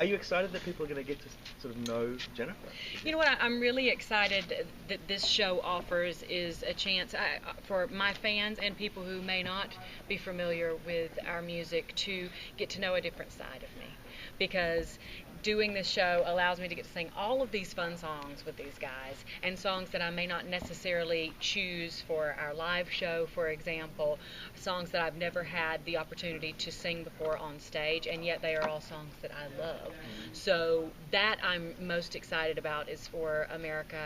you excited that people are going to get to sort of know Jennifer? You know what I'm really excited that this show offers is a chance for my fans and people who may not be familiar with our music to get to know a different side of me, because doing this show allows me to get to sing all of these fun songs with these guys, and songs that I may not necessarily choose for our live show, for example, songs that I've never had the opportunity to sing before on stage, and yet they are all songs that I love. So that I'm most excited about is for America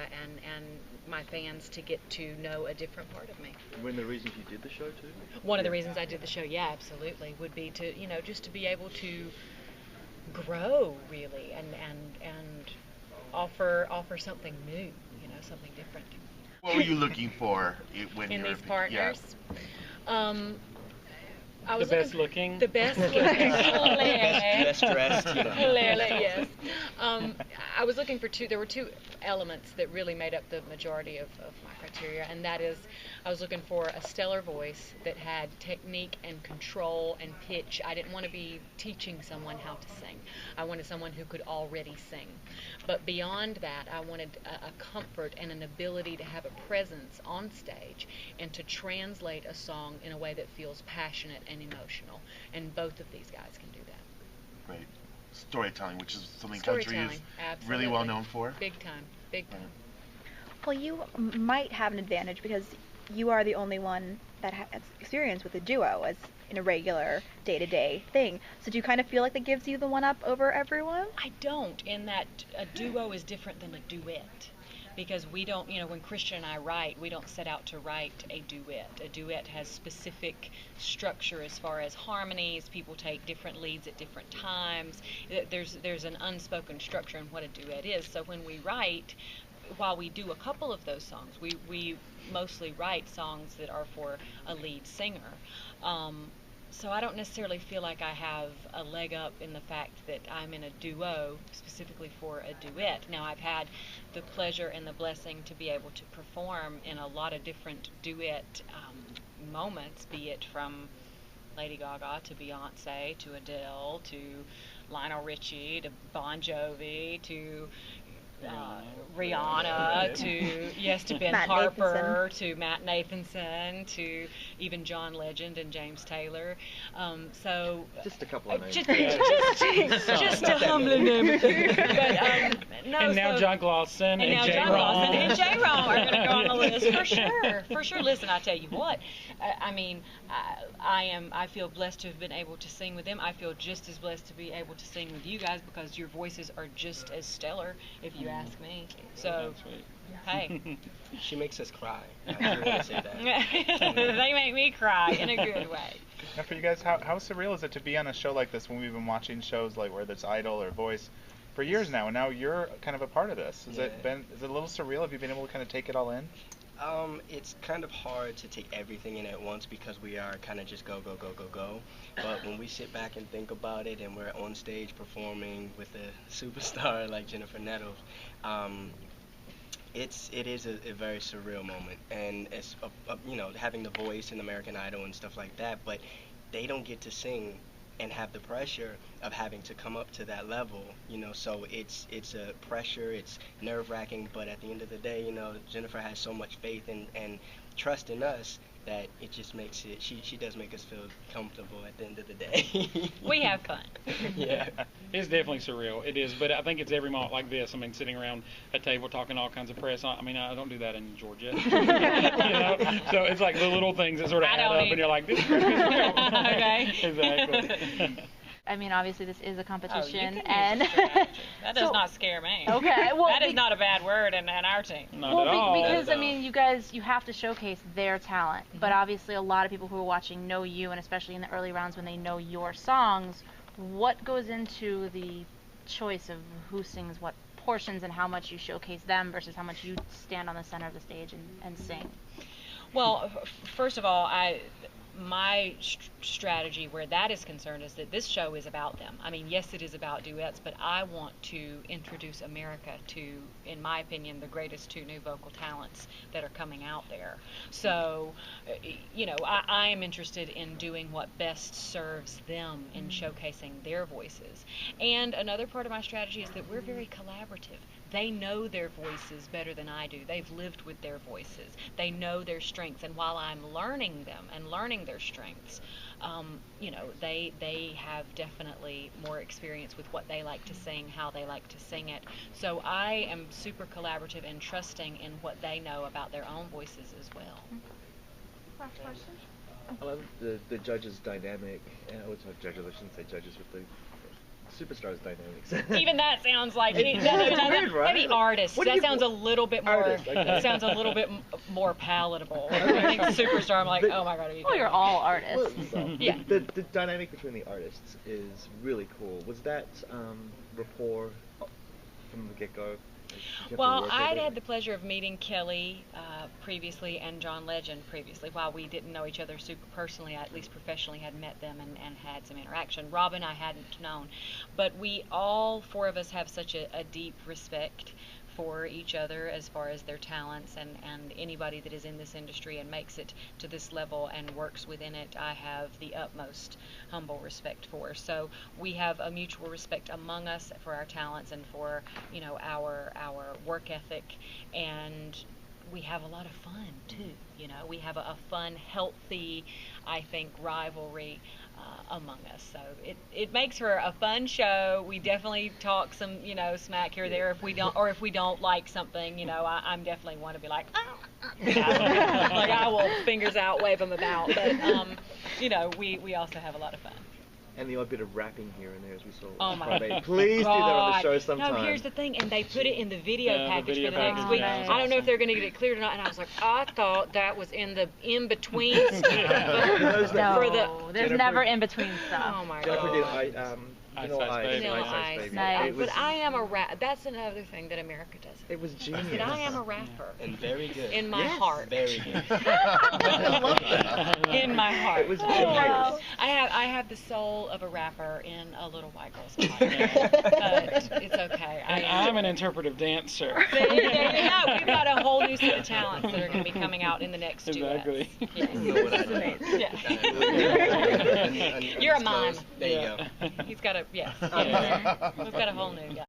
and my fans to get to know a different part of me. One of the reasons you did the show too? One of the reasons I did the show, yeah, absolutely, would be to, just to be able to grow really and offer something new, something different. What were you looking for when in you were these partners? Yeah. I was the best looking. The best looking. Best dressed. Clearly, yes. I was looking for there were two elements that really made up the majority of my criteria, and that is, I was looking for a stellar voice that had technique and control and pitch. I didn't want to be teaching someone how to sing. I wanted someone who could already sing. But beyond that, I wanted a comfort and an ability to have a presence on stage and to translate a song in a way that feels passionate and emotional. And both of these guys can do that. Great. Storytelling, which is something country is absolutely. really well known for. Big time. Well, you might have an advantage because you are the only one that has experience with a duo as in a regular day-to-day thing. So do you kind of feel like that gives you the one up over everyone? I don't, in that a duo is different than a duet. Because we don't, when Christian and I write, we don't set out to write a duet. A duet has specific structure as far as harmonies. People take different leads at different times. There's an unspoken structure in what a duet is. So when we write, while we do a couple of those songs, we mostly write songs that are for a lead singer. So I don't necessarily feel like I have a leg up in the fact that I'm in a duo specifically for a duet. Now, I've had the pleasure and the blessing to be able to perform in a lot of different duet moments, be it from Lady Gaga to Beyonce to Adele to Lionel Richie to Bon Jovi to Rihanna to Ben Matt Harper, to Matt Nathanson, to even John Legend and James Taylor. So just a couple of names. Just a humble name. But no. And now John Glosson and J. Glosson and J. Ron are going to go on the list for sure. Listen, I tell you what. I feel blessed to have been able to sing with them. I feel just as blessed to be able to sing with you guys because your voices are just as stellar, if you ask me. So, hey. She makes us cry. I was gonna say that. They make me cry in a good way. Now for you guys, how surreal is it to be on a show like this when we've been watching shows like whether it's Idol or Voice for years now, and now you're kind of a part of this? Is it a little surreal? Have you been able to kind of take it all in? It's kind of hard to take everything in at once because we are kind of just go. But when we sit back and think about it and we're on stage performing with a superstar like Jennifer Nettles, it is a very surreal moment. And it's, having The Voice and American Idol and stuff like that, but they don't get to sing and have the pressure of having to come up to that level, so it's a pressure, it's nerve-wracking, but at the end of the day, Jennifer has so much faith and trust in us that it just makes it, she does make us feel comfortable at the end of the day. We have fun. Yeah. It's definitely surreal. It is, but I think it's every moment like this. Sitting around a table talking all kinds of press. I don't do that in Georgia. So it's like the little things that sort of add up, and you're like, this is real. Okay. Exactly. Obviously this is a competition, and that does not scare me. Okay, well, that is not a bad word in our team. Not at all. Because you guys, you have to showcase their talent, but obviously a lot of people who are watching know you, and especially in the early rounds when they know your songs. What goes into the choice of who sings what portions and how much you showcase them versus how much you stand on the center of the stage and sing? Well, first of all, my strategy where that is concerned is that this show is about them. I mean, yes, it is about duets, but I want to introduce America to, in my opinion, the greatest 2 new vocal talents that are coming out there. So, I am interested in doing what best serves them in showcasing their voices. And another part of my strategy is that we're very collaborative. They know their voices better than I do. They've lived with their voices. They know their strengths. And while I'm learning them and learning their strengths, they have definitely more experience with what they like to sing, how they like to sing it. So I am super collaborative and trusting in what they know about their own voices as well. Last question. I love the judges' dynamic. I shouldn't say judges with the superstars dynamics. Even that sounds like weird, right? maybe artists. That sounds a little bit more. Artist, okay. That sounds a little bit more palatable. I think superstar. I'm like, oh my god. Well, you're all artists. Yeah. The dynamic between the artists is really cool. Was that rapport from the get-go? Well, I'd had the pleasure of meeting Kelly previously and John Legend previously. While we didn't know each other super personally, I at least professionally had met them and had some interaction. Robin I hadn't known. But we, all 4 of us, have such a deep respect for each other as far as their talents, and anybody that is in this industry and makes it to this level and works within it, I have the utmost humble respect for. So we have a mutual respect among us for our talents and for our work ethic, and we have a lot of fun too. We have a fun, healthy, I think, rivalry among us. So it makes for a fun show. We definitely talk some, smack here or there if we don't like something. I'm definitely one to be like, like I will fingers out, wave them about. But we also have a lot of fun. And the odd bit of rapping here and there, as we saw. Oh my God. Please do that on the show sometime. No, here's the thing, and they put it in the video package video for the next package, week. yeah. I don't know if they're going to get it cleared or not, and I was like, I thought that was in the in-between stuff. No, there's never in-between stuff. Oh my Jennifer God. did Vanilla Ice Ice. Nice. But I am a rapper. That's another thing that America does. It was genius. But I am a rapper. And very good. In my heart. Very good. In my heart. It was genius. I have the soul of a rapper in a little white girl's body. But it's okay. I'm an interpretive dancer. There you go. We've got a whole new set of talents that are going to be coming out in the next Exactly. duets. Yes. You know what I do. You're a mime. There you go. He's got a, yes. We've got a whole new guy.